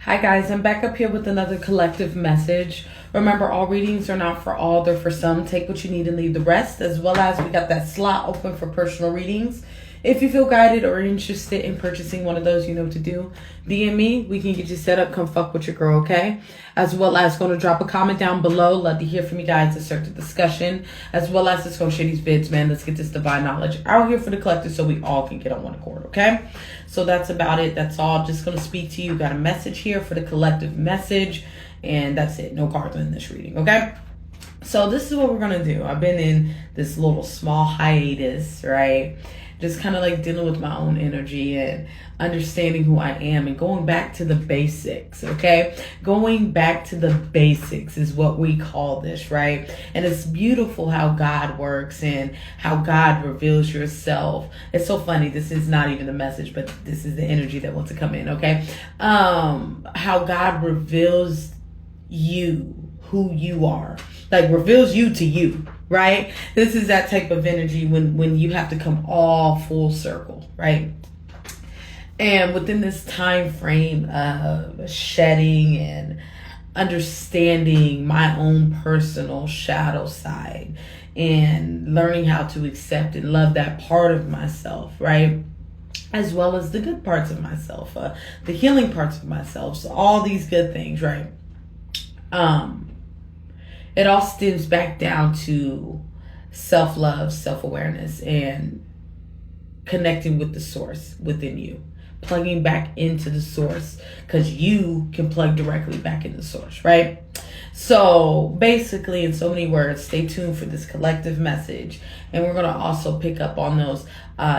Hi guys, I'm back up here with another collective message. Remember, all readings are not for all, they're for some. Take what you need and leave the rest, as well as we got that slot open for personal readings. If you feel guided or interested in purchasing one of those, you know what to do. DM me, we can get you set up, come fuck with your girl, okay? As well as going to drop a comment down below. Love to hear from you guys, insert the discussion. As well as let's go share these vids, man. Let's get this divine knowledge out here for the collective so we all can get on one accord, okay? So that's about it. That's all. I'm just going to speak to you. Got a message here for the collective message. And that's it. No cards in this reading, okay? So this is what we're going to do. I've been in this little small hiatus, right? Just kind of like dealing with my own energy and understanding who I am and going back to the basics, okay? Going back to the basics is what we call this, right? And it's beautiful how God works and how God reveals yourself. It's so funny. This is not even the message, but this is the energy that wants to come in, okay? How God reveals you, who you are, like reveals you to you. Right? This is that type of energy when you have to come all full circle, right? And within this time frame of shedding and understanding my own personal shadow side and learning how to accept and love that part of myself, right? As well as the good parts of myself, the healing parts of myself, so all these good things, right? It all stems back down to self-love, self-awareness, and connecting with the source within you. Plugging back into the source, because you can plug directly back into the source, right? So basically, in so many words, stay tuned for this collective message. And we're going to also pick up on those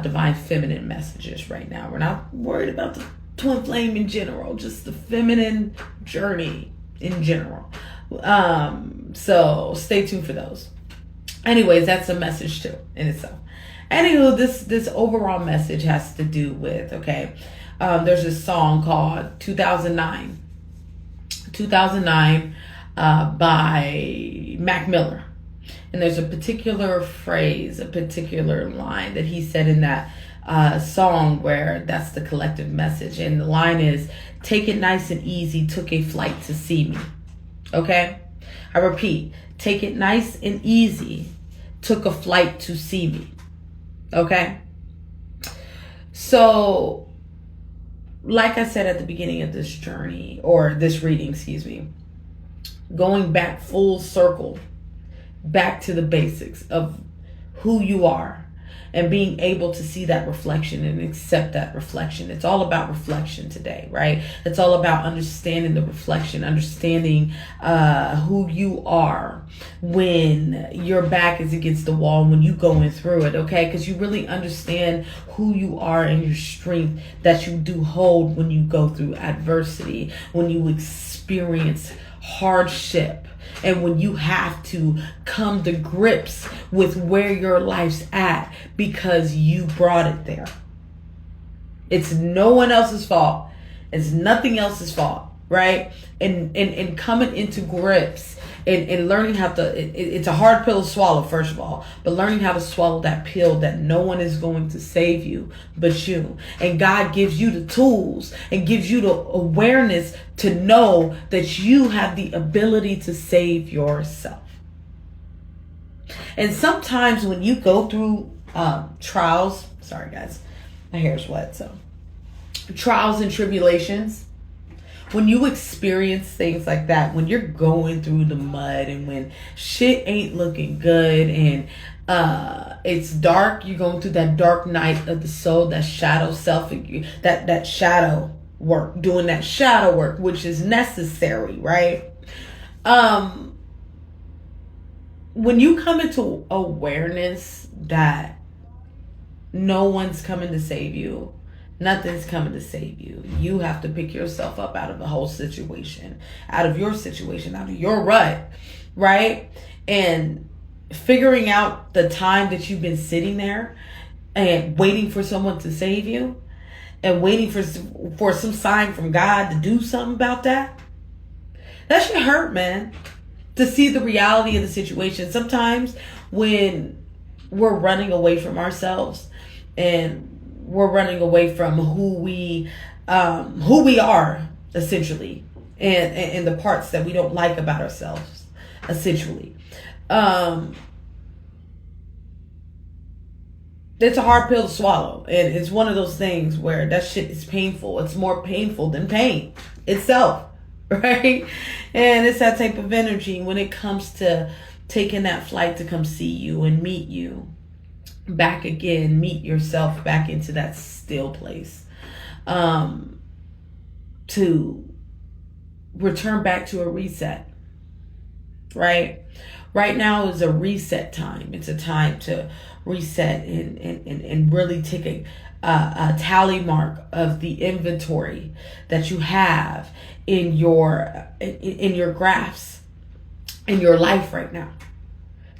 divine feminine messages right now. We're not worried about the twin flame in general, just the feminine journey in general. So stay tuned for those. Anyways, that's a message too in itself. Anywho, this overall message has to do with, okay, there's a song called 2009 by Mac Miller. And there's a particular phrase, a particular line that he said in that song where that's the collective message. And the line is, "Take it nice and easy, took a flight to see me." Okay? I repeat, take it nice and easy, took a flight to see me. Okay? So, like I said at the beginning of this journey, or this reading, excuse me, going back full circle, back to the basics of who you are, and being able to see that reflection and accept that reflection. It's all about reflection today, right? It's all about understanding the reflection, understanding who you are when your back is against the wall, when you going through it, okay? Because you really understand who you are and your strength that you do hold when you go through adversity, when you experience hardship, and when you have to come to grips with where your life's at because you brought it there. It's no one else's fault. It's nothing else's fault, right? And coming into grips and learning how to, it's a hard pill to swallow, first of all, but learning how to swallow that pill that no one is going to save you but you. And God gives you the tools and gives you the awareness to know that you have the ability to save yourself. And sometimes when you go through trials, sorry guys, my hair's wet, so trials and tribulations, when you experience things like that, when you're going through the mud and when shit ain't looking good and it's dark, you're going through that dark night of the soul, that shadow self, that shadow work, doing that shadow work, which is necessary, right? When you come into awareness that no one's coming to save you, nothing's coming to save you. You have to pick yourself up out of the whole situation, out of your situation, out of your rut, right? And figuring out the time that you've been sitting there and waiting for someone to save you and waiting for some sign from God to do something about that. That should hurt, man, to see the reality of the situation. Sometimes when we're running away from ourselves and we're running away from who we are essentially, and the parts that we don't like about ourselves, essentially. It's a hard pill to swallow, and it's one of those things where that shit is painful. It's more painful than pain itself, right? And it's that type of energy when it comes to taking that flight to come see you and meet you back again, meet yourself back into that still place, to return back to a reset, right? Right now is a reset time. It's a time to reset and really take a tally mark of the inventory that you have in your graphs in your life right now.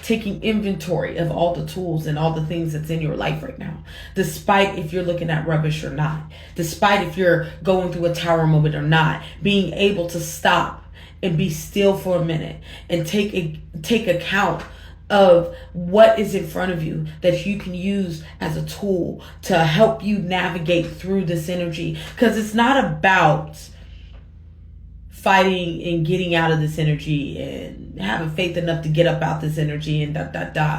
Taking inventory of all the tools and all the things that's in your life right now, despite if you're looking at rubbish or not, despite if you're going through a tower moment or not, being able to stop and be still for a minute and take account of what is in front of you that you can use as a tool to help you navigate through this energy. Because it's not about fighting and getting out of this energy and having faith enough to get up out this energy and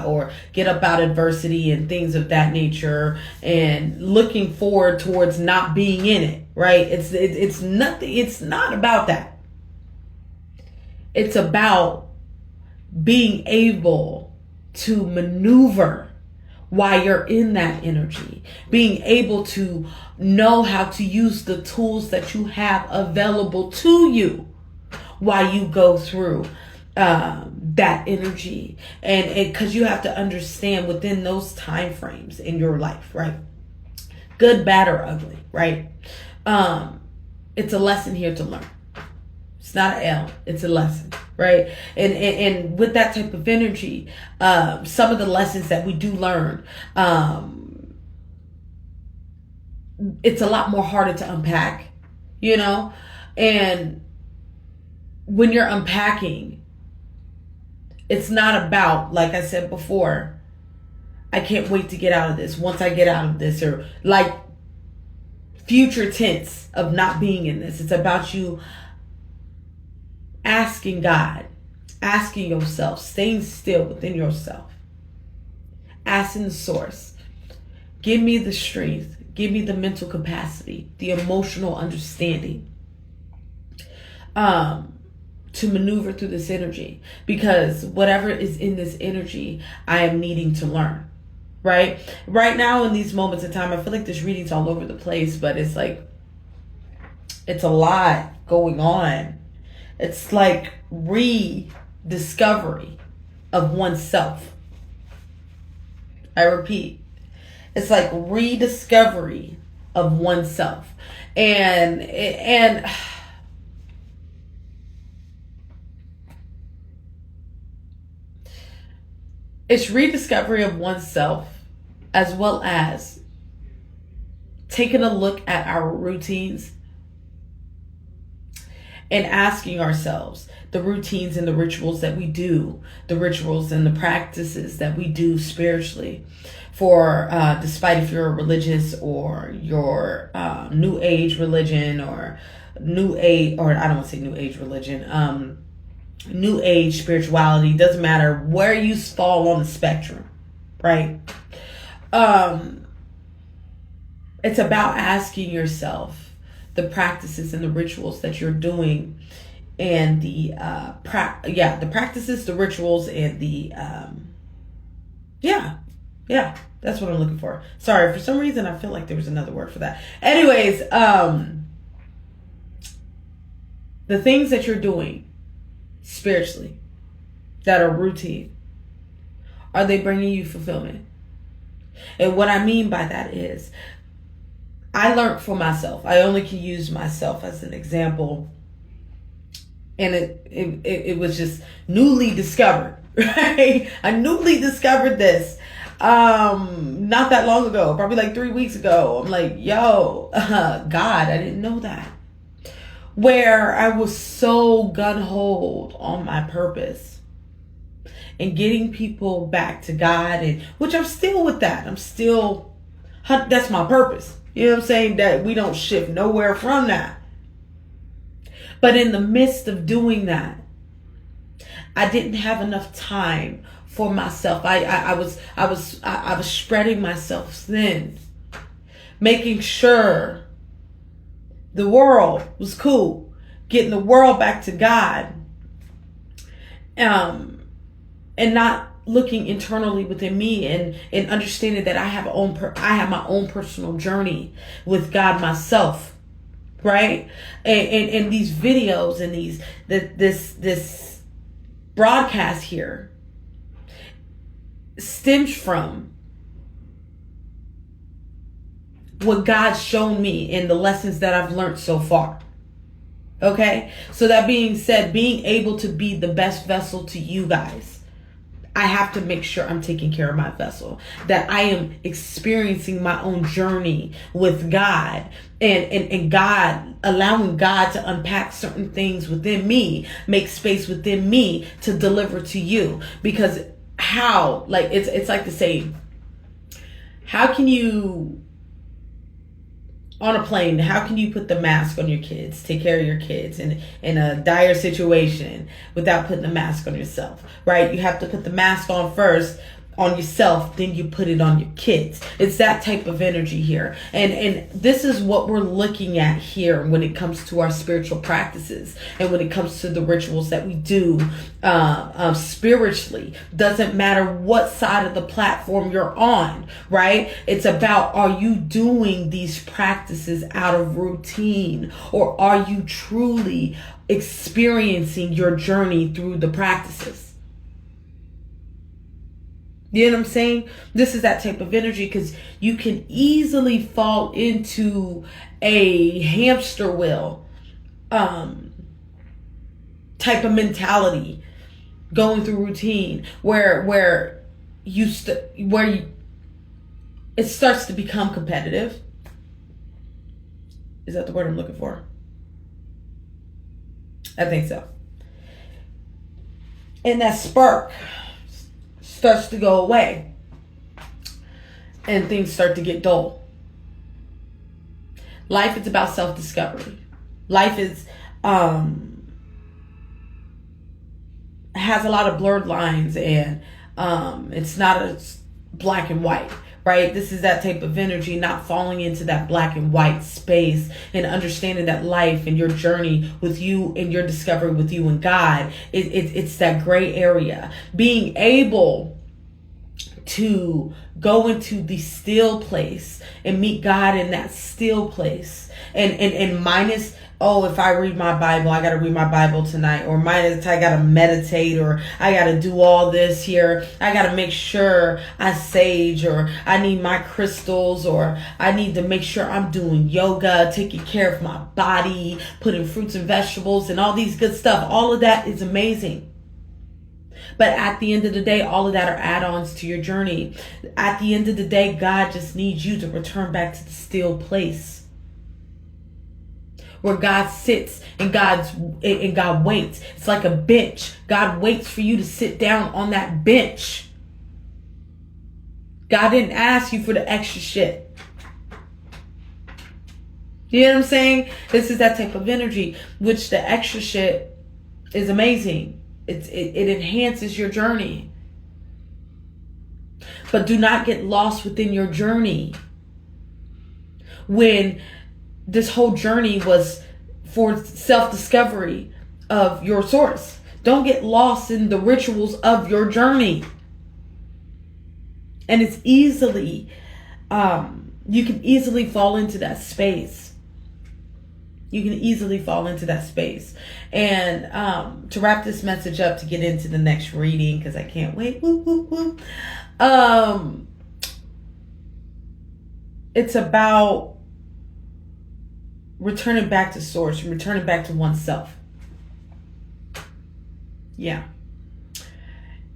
or get up out adversity and things of that nature and looking forward towards not being in it, right? It's nothing. It's not about that. It's about being able to maneuver while you're in that energy, being able to know how to use the tools that you have available to you while you go through that energy. And because you have to understand within those time frames in your life, right? Good, bad, or ugly, right? It's a lesson here to learn. It's not an L, it's a lesson, right? And with that type of energy, some of the lessons that we do learn, it's a lot more harder to unpack, you know? And when you're unpacking, it's not about, like I said before, I can't wait to get out of this. Once I get out of this, or like future tense of not being in this. It's about you asking God, asking yourself, staying still within yourself, asking the source, give me the strength, give me the mental capacity, the emotional understanding, to maneuver through this energy, because whatever is in this energy, I am needing to learn, right? Right now in these moments in time, I feel like this reading's all over the place, but it's like, it's a lot going on. It's like rediscovery of oneself. I repeat, it's like rediscovery of oneself. And it's rediscovery of oneself, as well as taking a look at our routines and asking ourselves the routines and the rituals that we do, the rituals and the practices that we do spiritually, for despite if you're religious or your new age religion or new age, or I don't want to say new age religion, new age spirituality, doesn't matter where you fall on the spectrum, right? It's about asking yourself the practices and the rituals that you're doing, and the practices, the rituals, and the that's what I'm looking for. Sorry, for some reason I feel like there was another word for that. Anyways, the things that you're doing spiritually that are routine, are they bringing you fulfillment? And what I mean by that is, I learned for myself. I only can use myself as an example. And it was just newly discovered, right? I newly discovered this not that long ago, probably like 3 weeks ago. I'm like, yo, God, I didn't know that. Where I was so gun-ho on my purpose and getting people back to God, and which I'm still with that. That's my purpose. You know what I'm saying? That we don't shift nowhere from that. But in the midst of doing that, I didn't have enough time for myself. I was spreading myself thin, making sure the world was cool, getting the world back to God, and not looking internally within me, and understanding that I have my own personal journey with God myself, right? And these videos and this broadcast here stems from what God's shown me in the lessons that I've learned so far. Okay? So that being said, being able to be the best vessel to you guys, I have to make sure I'm taking care of my vessel, that I am experiencing my own journey with God, and God, allowing God to unpack certain things within me, make space within me to deliver to you. Because how, like, it's like the saying, how can you, on a plane, how can you put the mask on your kids, take care of your kids in a dire situation without putting the mask on yourself, right? You have to put the mask on first on yourself, then you put it on your kids. It's that type of energy here. And this is what we're looking at here when it comes to our spiritual practices, and when it comes to the rituals that we do spiritually. Doesn't matter what side of the platform you're on, right? It's about, are you doing these practices out of routine, or are you truly experiencing your journey through the practices? You know what I'm saying? This is that type of energy, because you can easily fall into a hamster wheel type of mentality, going through routine, where it starts to become competitive. Is that the word I'm looking for? I think so. And that spark starts to go away, and things start to get dull. Life is about self-discovery. Life is has a lot of blurred lines, and it's not a black and white, right? This is that type of energy, not falling into that black and white space, and understanding that life and your journey with you and your discovery with you and God, it's that gray area. Being able to go into the still place and meet God in that still place, and minus, oh, if I read my Bible, I got to read my Bible tonight, or minus, I got to meditate, or I got to do all this here, I got to make sure I sage, or I need my crystals, or I need to make sure I'm doing yoga, taking care of my body, putting fruits and vegetables and all these good stuff. All of that is amazing. But at the end of the day, all of that are add-ons to your journey. At the end of the day, God just needs you to return back to the still place, where God sits and God waits. It's like a bench. God waits for you to sit down on that bench. God didn't ask you for the extra shit. You know what I'm saying? This is that type of energy, which the extra shit is amazing. It enhances your journey. But do not get lost within your journey, when this whole journey was for self-discovery of your source. Don't get lost in the rituals of your journey. And it's easily, you can easily fall into that space. You can easily fall into that space. And to wrap this message up, to get into the next reading, because I can't wait. Woo, woo, woo. It's about returning back to source, returning back to oneself. Yeah.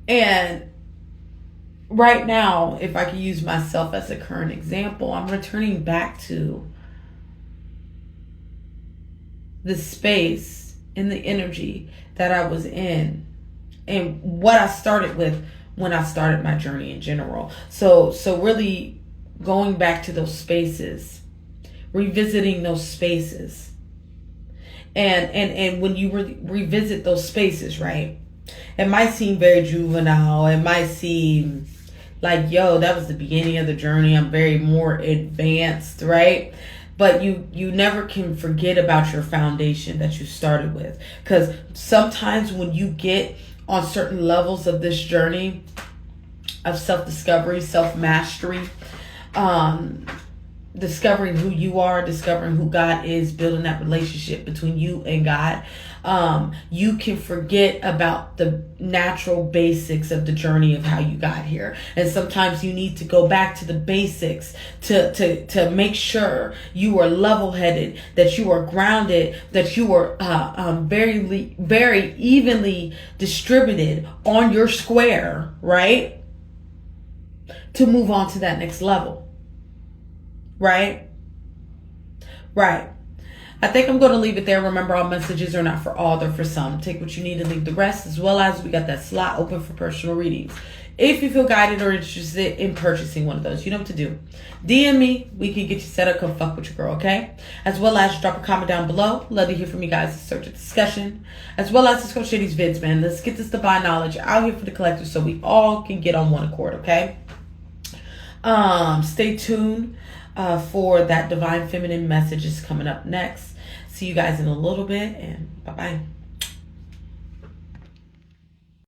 And right now, if I could use myself as a current example, I'm returning back to the space and the energy that I was in, and what I started with when I started my journey in general. So really going back to those spaces, revisiting those spaces, And when you revisit those spaces, right? It might seem very juvenile. It might seem like, yo, that was the beginning of the journey. I'm very more advanced, right? But you never can forget about your foundation that you started with. Because sometimes when you get on certain levels of this journey of self-discovery, self-mastery, discovering who you are, discovering who God is, building that relationship between you and God, you can forget about the natural basics of the journey of how you got here. And sometimes you need to go back to the basics to make sure you are level-headed, that you are grounded, that you are very evenly distributed on your square, right? To move on to that next level. Right? Right. I think I'm going to leave it there. Remember, all messages are not for all, they're for some. Take what you need and leave the rest, as well as we got that slot open for personal readings. If you feel guided or interested in purchasing one of those, you know what to do. DM me. We can get you set up. Come fuck with your girl, okay? As well as drop a comment down below. Love to hear from you guys. Search a discussion. As well as let's go share these vids, man. Let's get this divine knowledge out here for the collectors so we all can get on one accord, okay? Stay tuned for that divine feminine message is coming up next. See you guys in a little bit, and bye-bye.